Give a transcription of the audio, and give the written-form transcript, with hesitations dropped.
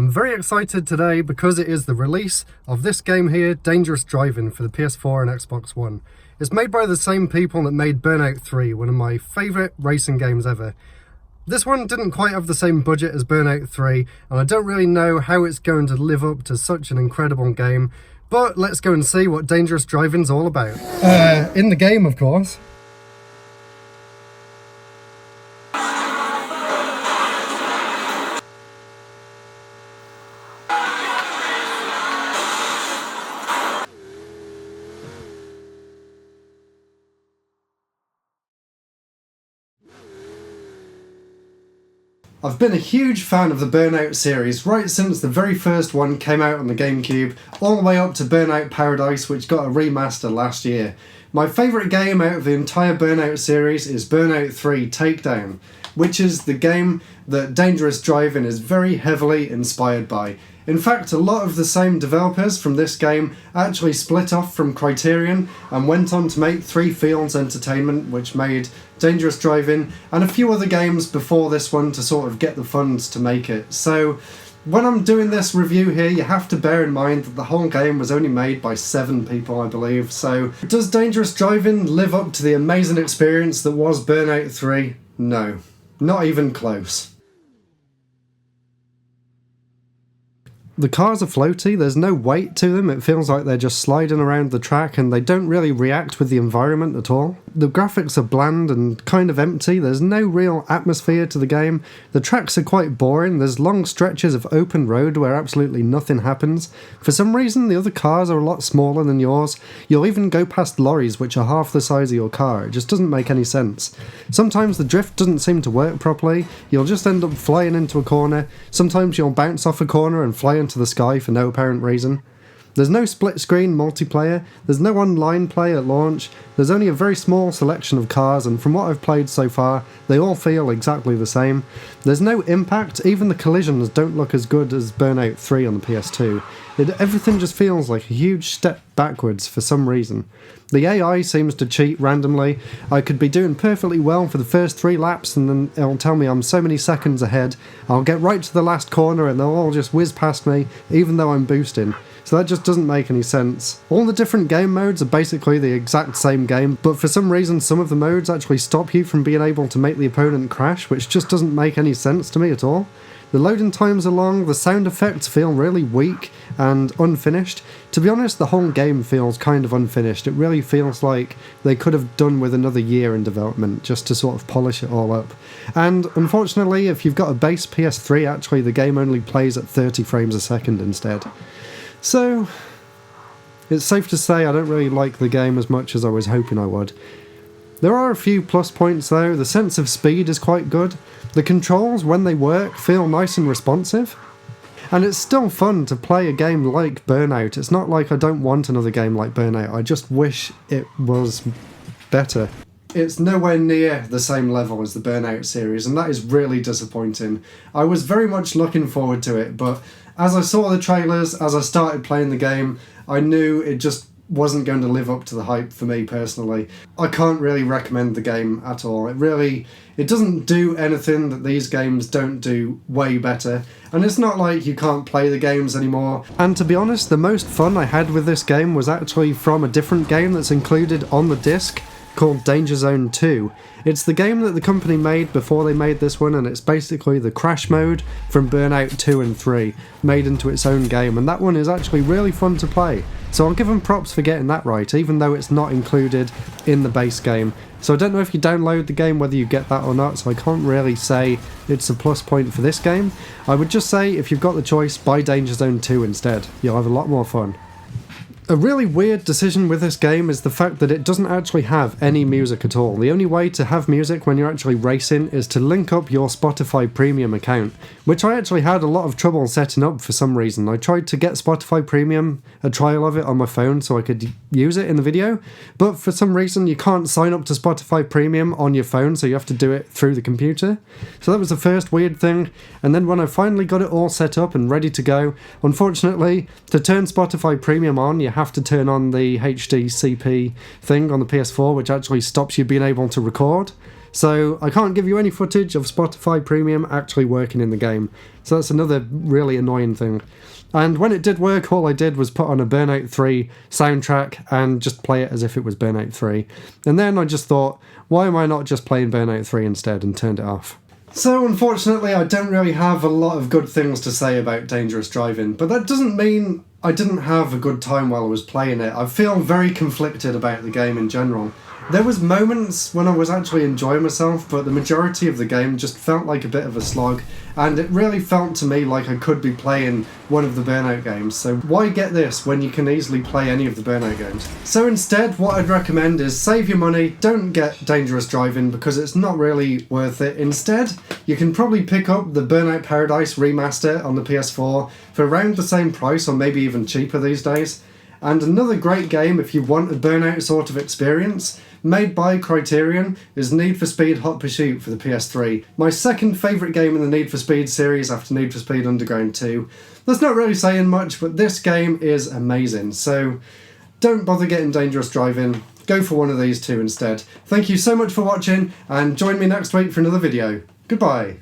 I'm very excited today because it is the release of this game here, Dangerous Driving, for the PS4 and Xbox One. It's made by the same people that made Burnout 3, one of my favourite racing games ever. This one didn't quite have the same budget as Burnout 3, and I don't really know how it's going to live up to such an incredible game, but let's go and see what Dangerous Driving's all about. In the game, of course. I've been a huge fan of the Burnout series right since the very first one came out on the GameCube, all the way up to Burnout Paradise, which got a remaster last year. My favourite game out of the entire Burnout series is Burnout 3 Takedown, which is the game that Dangerous Driving is very heavily inspired by. In fact, a lot of the same developers from this game actually split off from Criterion and went on to make 3 Fields Entertainment, which made Dangerous Driving, and a few other games before this one to sort of get the funds to make it. So when I'm doing this review here, you have to bear in mind that the whole game was only made by 7 people, I believe. So does Dangerous Driving live up to the amazing experience that was Burnout 3? No, not even close. The cars are floaty, there's no weight to them, it feels like they're just sliding around the track and they don't really react with the environment at all. The graphics are bland and kind of empty, there's no real atmosphere to the game, the tracks are quite boring, there's long stretches of open road where absolutely nothing happens. For some reason the other cars are a lot smaller than yours, you'll even go past lorries which are half the size of your car, it just doesn't make any sense. Sometimes the drift doesn't seem to work properly, you'll just end up flying into a corner, sometimes you'll bounce off a corner and fly into the sky for no apparent reason. There's no split screen multiplayer, there's no online play at launch, there's only a very small selection of cars and from what I've played so far, they all feel exactly the same. There's no impact, even the collisions don't look as good as Burnout 3 on the PS2. Everything just feels like a huge step backwards for some reason. The AI seems to cheat randomly. I could be doing perfectly well for the first 3 laps and then it'll tell me I'm so many seconds ahead. I'll get right to the last corner and they'll all just whiz past me, even though I'm boosting. So that just doesn't make any sense. All the different game modes are basically the exact same game, but for some reason some of the modes actually stop you from being able to make the opponent crash, which just doesn't make any sense to me at all. The loading times are long, the sound effects feel really weak and unfinished. To be honest, the whole game feels kind of unfinished. It really feels like they could have done with another year in development just to sort of polish it all up. And unfortunately, if you've got a base PS3, actually the game only plays at 30 frames a second instead. So, it's safe to say I don't really like the game as much as I was hoping I would. There are a few plus points though, the sense of speed is quite good, the controls, when they work, feel nice and responsive, and it's still fun to play a game like Burnout. It's not like I don't want another game like Burnout, I just wish it was better. It's nowhere near the same level as the Burnout series, and that is really disappointing. I was very much looking forward to it, but as I saw the trailers, as I started playing the game, I knew it just wasn't going to live up to the hype for me personally. I can't really recommend the game at all. It doesn't do anything that these games don't do way better, and it's not like you can't play the games anymore. And to be honest, the most fun I had with this game was actually from a different game that's included on the disc, called Danger Zone 2. It's the game that the company made before they made this one, and it's basically the crash mode from Burnout 2 and 3, made into its own game, and that one is actually really fun to play. So I'll give them props for getting that right, even though it's not included in the base game. So I don't know if you download the game whether you get that or not, so I can't really say it's a plus point for this game. I would just say if you've got the choice, buy Danger Zone 2 instead. You'll have a lot more fun. A really weird decision with this game is the fact that it doesn't actually have any music at all. The only way to have music when you're actually racing is to link up your Spotify Premium account, which I actually had a lot of trouble setting up for some reason. I tried to get Spotify Premium, a trial of it on my phone so I could use it in the video, but for some reason you can't sign up to Spotify Premium on your phone, so you have to do it through the computer. So that was the first weird thing, and then when I finally got it all set up and ready to go, unfortunately, to turn Spotify Premium on, you have to turn on the HDCP thing on the PS4, which actually stops you being able to record. So I can't give you any footage of Spotify Premium actually working in the game. So that's another really annoying thing. And when it did work, all I did was put on a Burnout 3 soundtrack and just play it as if it was Burnout 3. And then I just thought, why am I not just playing Burnout 3 instead, and turned it off. So unfortunately I don't really have a lot of good things to say about Dangerous Driving, but that doesn't mean I didn't have a good time while I was playing it. I feel very conflicted about the game in general. There was moments when I was actually enjoying myself, but the majority of the game just felt like a bit of a slog, and it really felt to me like I could be playing one of the Burnout games, so why get this when you can easily play any of the Burnout games? So instead, what I'd recommend is save your money, don't get Dangerous Driving because it's not really worth it. Instead, you can probably pick up the Burnout Paradise remaster on the PS4 for around the same price, or maybe even cheaper these days. And another great game if you want a Burnout sort of experience, made by Criterion, is Need for Speed Hot Pursuit for the PS3. My second favourite game in the Need for Speed series after Need for Speed Underground 2. That's not really saying much, but this game is amazing, so don't bother getting Dangerous Driving, go for one of these two instead. Thank you so much for watching, and join me next week for another video. Goodbye!